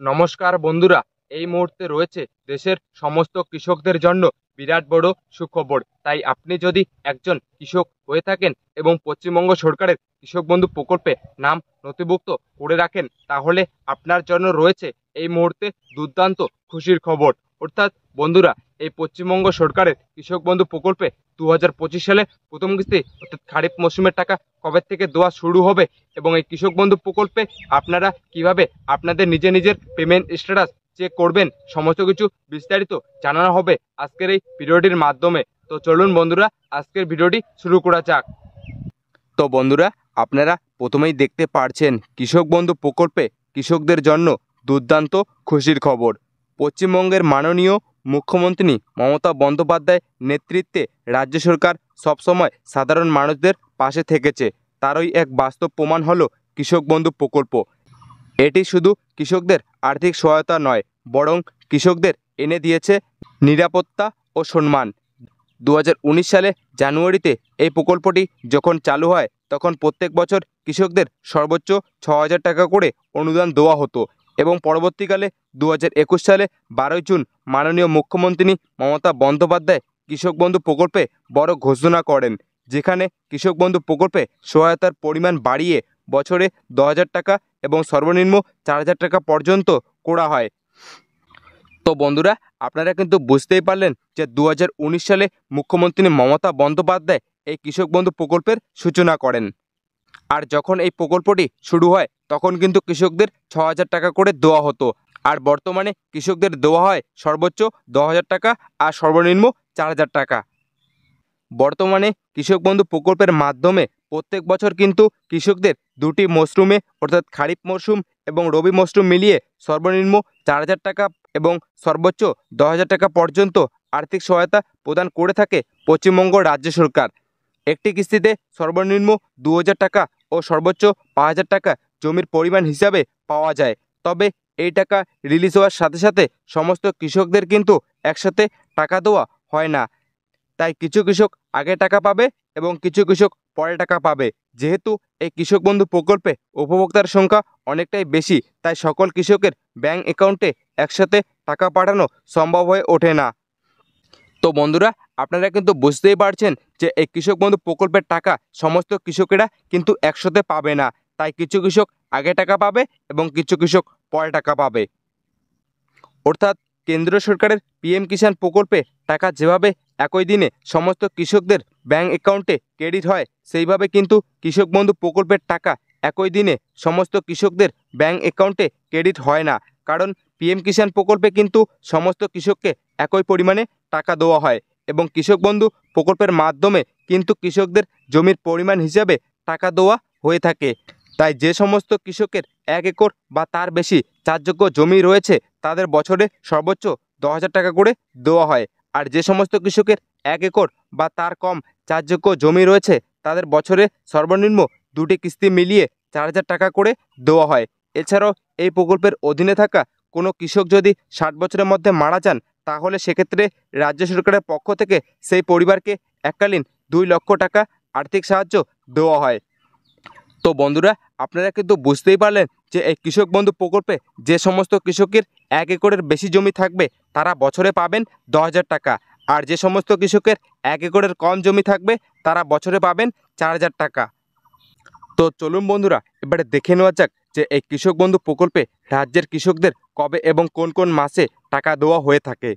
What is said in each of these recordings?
নমস্কার বন্ধুরা, এই মুহূর্তে রয়েছে দেশের সমস্ত কৃষকদের জন্য বিরাট বড় সুখবর। তাই আপনি যদি একজন কৃষক হয়ে থাকেন এবং পশ্চিমবঙ্গ সরকারের কৃষক বন্ধু প্রকল্পে নাম নথিভুক্ত করে রাখেন, তাহলে আপনার জন্য রয়েছে এই মুহূর্তে দুর্দান্ত খুশির খবর। অর্থাৎ বন্ধুরা, এই পশ্চিমবঙ্গ সরকারের কৃষক বন্ধু প্রকল্পে 2025 সালে প্রথম কিস্তি অর্থাৎ খারিফ মৌসুমের টাকা কবে থেকে দেওয়া শুরু হবে এবং এই কৃষক বন্ধু প্রকল্পে আপনারা কিভাবে আপনাদের নিজের পেমেন্ট স্ট্যাটাস চেক করবেন, সমস্ত কিছু বিস্তারিত জানানো হবে আজকের এই ভিডিওটির মাধ্যমে। তো চলুন বন্ধুরা, আজকের ভিডিওটি শুরু করা যাক। তো বন্ধুরা, আপনারা প্রথমেই দেখতে পারছেন কৃষক বন্ধু প্রকল্পে কৃষকদের জন্য দুর্দান্ত খুশির খবর। পশ্চিমবঙ্গের মাননীয় মুখ্যমন্ত্রী মমতা বন্দ্যোপাধ্যায়ের নেতৃত্বে রাজ্য সরকার সবসময় সাধারণ মানুষদের পাশে থেকেছে। তারই এক বাস্তব প্রমাণ হলো কৃষক বন্ধু প্রকল্প। এটি শুধু কৃষকদের আর্থিক সহায়তা নয়, বরং কৃষকদের এনে দিয়েছে নিরাপত্তা ও সম্মান। 2019 সালে জানুয়ারিতে এই প্রকল্পটি যখন চালু হয়, তখন প্রত্যেক বছর কৃষকদের সর্বোচ্চ 6,000 টাকা করে অনুদান দেওয়া হতো এবং পরবর্তীকালে 2021 সালে 12 জুন মাননীয় মুখ্যমন্ত্রী মমতা বন্দ্যোপাধ্যায় কৃষক বন্ধু প্রকল্পে বড় ঘোষণা করেন, যেখানে কৃষক বন্ধু প্রকল্পে সহায়তার পরিমাণ বাড়িয়ে বছরে 10,000 টাকা এবং সর্বনিম্ন 4,000 টাকা পর্যন্ত করা হয়। তো বন্ধুরা, আপনারা কিন্তু বুঝতেই পারলেন যে 2019 সালে মুখ্যমন্ত্রী মমতা বন্দ্যোপাধ্যায় এই কৃষক বন্ধু প্রকল্পের সূচনা করেন। আর যখন এই প্রকল্পটি শুরু হয়, তখন কিন্তু কৃষকদের 6,000 টাকা করে দেওয়া হতো। আর বর্তমানে কৃষকদের দেওয়া হয় সর্বোচ্চ 10,000 টাকা আর সর্বনিম্ন 4,000 টাকা। বর্তমানে কৃষক বন্ধু প্রকল্পের মাধ্যমে প্রত্যেক বছর কিন্তু কৃষকদের দুটি মরশুমে অর্থাৎ খারিফ মরশুম এবং রবি মরশুম মিলিয়ে সর্বনিম্ন 4,000 টাকা এবং সর্বোচ্চ 10,000 টাকা পর্যন্ত আর্থিক সহায়তা প্রদান করে থাকে পশ্চিমবঙ্গ রাজ্য সরকার। একটি কিস্তিতে সর্বনিম্ন 2,000 টাকা ও সর্বোচ্চ 5,000 টাকা জমির পরিমাণ হিসাবে পাওয়া যায়। তবে এই টাকা রিলিজ হওয়ার সাথে সাথে সমস্ত কৃষকদের কিন্তু একসাথে টাকা দেওয়া হয় না। তাই কিছু কৃষক আগে টাকা পাবে এবং কিছু কৃষক পরে টাকা পাবে। যেহেতু এই কৃষক বন্ধু প্রকল্পে উপভোক্তার সংখ্যা অনেকটাই বেশি, তাই সকল কৃষকের ব্যাংক অ্যাকাউন্টে একসাথে টাকা পাঠানো সম্ভব হয়ে ওঠে না। তো বন্ধুরা, আপনারা কিন্তু বুঝতেই পারছেন যে এই কৃষক বন্ধু প্রকল্পের টাকা সমস্ত কৃষকেরা কিন্তু একসাথে পাবে না। তাই কিছু কৃষক আগে টাকা পাবে এবং কিছু কৃষক পরে টাকা পাবে। অর্থাৎ কেন্দ্র সরকারের পিএম কিষাণ প্রকল্পে টাকা যেভাবে একই দিনে সমস্ত কৃষকদের ব্যাংক অ্যাকাউন্টে ক্রেডিট হয়, সেইভাবে কিন্তু কৃষক বন্ধু প্রকল্পের টাকা একই দিনে সমস্ত কৃষকদের ব্যাংক অ্যাকাউন্টে ক্রেডিট হয় না। কারণ পিএম কিষাণ প্রকল্পে কিন্তু সমস্ত কৃষককে একই পরিমাণে টাকা দেওয়া হয় এবং কৃষক বন্ধু প্রকল্পের মাধ্যমে কিন্তু কৃষকদের জমির পরিমাণ হিসাবে টাকা দেওয়া হয়ে থাকে। তাই যে সমস্ত কৃষকের 1 একর বা তার বেশি চাষযোগ্য জমি রয়েছে, তাদের বছরে সর্বোচ্চ 10,000 টাকা করে দেওয়া হয়। আর যে সমস্ত কৃষকের 1 একর বা তার কম চাষযোগ্য জমি রয়েছে, তাদের বছরে সর্বনিম্ন দুটি কিস্তি মিলিয়ে 4,000 টাকা করে দেওয়া হয়। এছাড়াও এই প্রকল্পের অধীনে থাকা কোনো কৃষক যদি 60 বছরের মধ্যে মারা যান, তাহলে সেক্ষেত্রে রাজ্য সরকারের পক্ষ থেকে সেই পরিবারকে এককালীন 2 লক্ষ টাকা আর্থিক সাহায্য দেওয়া হয়। তো বন্ধুরা, আপনারা কিন্তু বুঝতেই পারলেন যে এই কৃষক বন্ধু প্রকল্পে যে সমস্ত কৃষকের 1 একরের বেশি জমি থাকবে, তারা বছরে পাবেন 10,000 টাকা। আর যে সমস্ত কৃষকের 1 একরের কম জমি থাকবে, তারা বছরে পাবেন 4,000 টাকা। তো চলুন বন্ধুরা, এবারে দেখে নেওয়া যাক যে এই কৃষক বন্ধু প্রকল্পে রাজ্যের কৃষকদের কবে এবং কোন কোন মাসে টাকা দেওয়া হয়ে থাকে।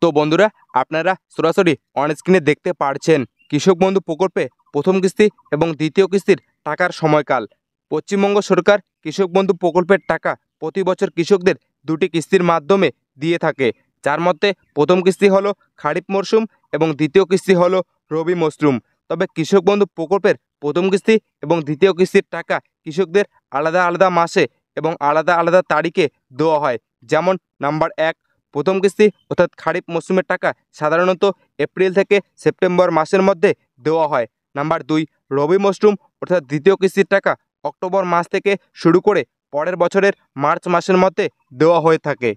তো বন্ধুরা, আপনারা সরাসরি অন স্ক্রিনে দেখতে পারছেন কৃষক বন্ধু প্রকল্পে প্রথম কিস্তি এবং দ্বিতীয় কিস্তির টাকার সময়কাল। পশ্চিমবঙ্গ সরকার কৃষক বন্ধু প্রকল্পের টাকা প্রতি বছর কৃষকদের দুটি কিস্তির মাধ্যমে দিয়ে থাকে, যার মধ্যে প্রথম কিস্তি হলো খারিফ মরশুম এবং দ্বিতীয় কিস্তি হলো রবি মরশুম। তবে কৃষক বন্ধু প্রকল্পের প্রথম কিস্তি এবং দ্বিতীয় কিস্তির টাকা কৃষকদের আলাদা আলাদা মাসে এবং আলাদা আলাদা তারিখে দেওয়া হয়। যেমন নাম্বার 1, প্রথম কিস্তি অর্থাৎ খারিফ মৌসুমের টাকা সাধারণত এপ্রিল থেকে সেপ্টেম্বর মাসের মধ্যে দেওয়া হয়। নাম্বার 2, রবি মরশুম অর্থাৎ দ্বিতীয় কিস্তির টাকা অক্টোবর মাস থেকে শুরু করে পরের বছরের মার্চ মাসের মধ্যে দেওয়া হয়ে থাকে।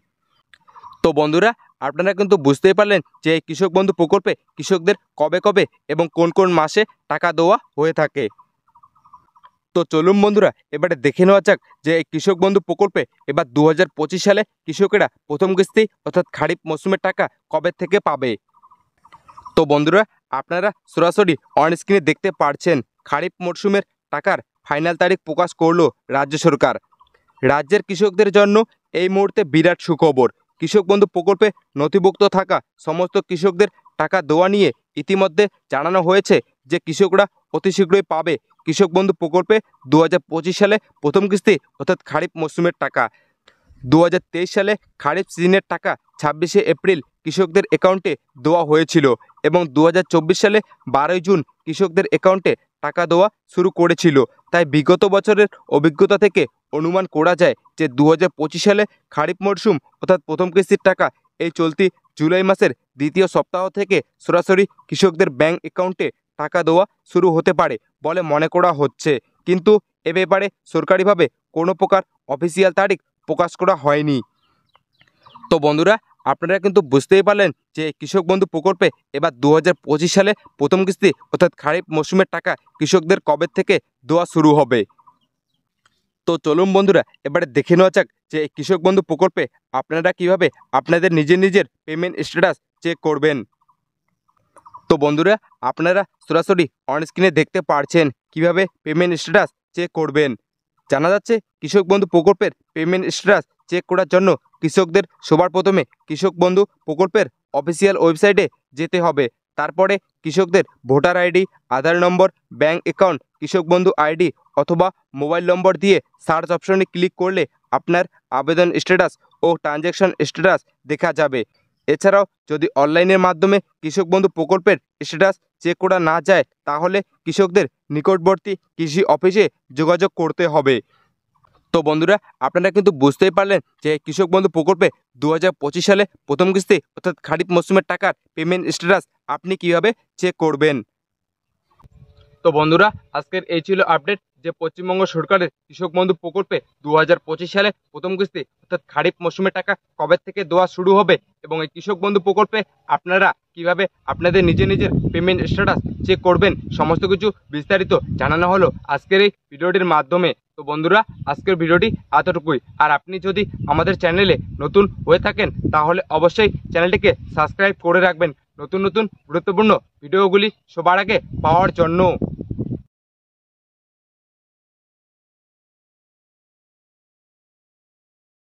তো বন্ধুরা, আপনারা কিন্তু বুঝতেই পারলেন যে এই কৃষক বন্ধু প্রকল্পে কৃষকদের কবে কবে এবং কোন কোন মাসে টাকা দেওয়া হয়ে থাকে। তো চলুন বন্ধুরা এবারে দেখে নেওয়া যাক যে এই কৃষক বন্ধু প্রকল্পে এবার 2025 সালে কৃষকেরা প্রথম কিস্তি অর্থাৎ খারিফ মৌসুমের টাকা কবে থেকে পাবে। তো বন্ধুরা আপনারা সরাসরি অন স্ক্রিনে দেখতে পারছেন খারিফ মরশুমের টাকার ফাইনাল তারিখ প্রকাশ করলো রাজ্য সরকার। রাজ্যের কৃষকদের জন্য এই মুহূর্তে বিরাট সুখবর। কৃষক বন্ধু প্রকল্পে নথিভুক্ত থাকা সমস্ত কৃষকদের টাকা দেওয়া নিয়ে ইতিমধ্যে জানানো হয়েছে যে কৃষকরা অতি শীঘ্রই পাবে কৃষক বন্ধু প্রকল্পে 2025 সালে প্রথম কিস্তি অর্থাৎ খারিফ মরশুমের টাকা। 2023 সালে খারিফ সিজনের টাকা 26শে এপ্রিল কৃষকদের অ্যাকাউন্টে দেওয়া হয়েছিল এবং 2024 সালে 12ই জুন কৃষকদের অ্যাকাউন্টে টাকা দেওয়া শুরু করেছিল। তাই বিগত বছরের অভিজ্ঞতা থেকে অনুমান করা যায় যে 2025 সালে খারিফ মরশুম অর্থাৎ প্রথম কিস্তির টাকা এই চলতি জুলাই মাসের দ্বিতীয় সপ্তাহ থেকে সরাসরি কৃষকদের ব্যাংক অ্যাকাউন্টে টাকা দেওয়া শুরু হতে পারে বলে মনে করা হচ্ছে, কিন্তু এ ব্যাপারে সরকারিভাবে কোনো প্রকার অফিসিয়াল তারিখ প্রকাশ করা হয়নি। তো বন্ধুরা আপনারা কিন্তু বুঝতেই পারলেন যে কৃষক বন্ধু প্রকল্পে এবার 2025 সালে প্রথম কিস্তি অর্থাৎ খারিফ মৌসুমের টাকা কৃষকদের কবে থেকে দেওয়া শুরু হবে। তো চলুন বন্ধুরা এবারে দেখে নেওয়া যাক যে কৃষক বন্ধু প্রকল্পে আপনারা কিভাবে আপনাদের নিজের পেমেন্ট স্ট্যাটাস চেক করবেন। তো বন্ধুরা আপনারা সরাসরি অন স্ক্রিনে দেখতে পারছেন কিভাবে পেমেন্ট স্ট্যাটাস চেক করবেন। জানা যাচ্ছে কৃষক বন্ধু প্রকল্পের পেমেন্ট স্ট্যাটাস চেক করার জন্য কৃষকদের সবার প্রথমে কৃষক বন্ধু প্রকল্পের অফিসিয়াল ওয়েবসাইটে যেতে হবে। তারপরে কৃষকদের ভোটার আইডি, আধার নম্বর, ব্যাংক অ্যাকাউন্ট, কৃষক বন্ধু আইডি অথবা মোবাইল নম্বর দিয়ে সার্চ অপশনে ক্লিক করলে আপনার আবেদন স্ট্যাটাস ও ট্রানজ্যাকশন স্ট্যাটাস দেখা যাবে। এছাড়াও যদি অনলাইনের মাধ্যমে কৃষক বন্ধু প্রকল্পের স্ট্যাটাস চেক করা না যায় তাহলে কৃষকদের নিকটবর্তী কৃষি অফিসে যোগাযোগ করতে হবে। তো বন্ধুরা আপনারা কিন্তু বুঝতেই পারলেন যে কৃষক বন্ধু প্রকল্পে 2025 সালে প্রথম কিস্তি অর্থাৎ খারিফ মৌসুমের টাকার পেমেন্ট স্ট্যাটাস আপনি কিভাবে চেক করবেন। তো বন্ধুরা আজকের এই ছিল আপডেট যে পশ্চিমবঙ্গ সরকারের কৃষক বন্ধু প্রকল্পে 2025 সালে প্রথম কিস্তি অর্থাৎ খারিফ মৌসুমের টাকা কবে থেকে দেওয়া শুরু হবে এবং এই কৃষক বন্ধু প্রকল্পে আপনারা কিভাবে আপনাদের নিজের পেমেন্ট স্ট্যাটাস চেক করবেন সমস্ত কিছু বিস্তারিত জানানো হলো আজকের এই ভিডিওটির মাধ্যমে। তো বন্ধুরা আজকের ভিডিওটি এতটুকুই। আর আপনি যদি আমাদের চ্যানেলে নতুন হয়ে থাকেন তাহলে অবশ্যই চ্যানেলটিকে সাবস্ক্রাইব করে রাখবেন নতুন গুরুত্বপূর্ণ ভিডিওগুলি সবার আগে পাওয়ার জন্য।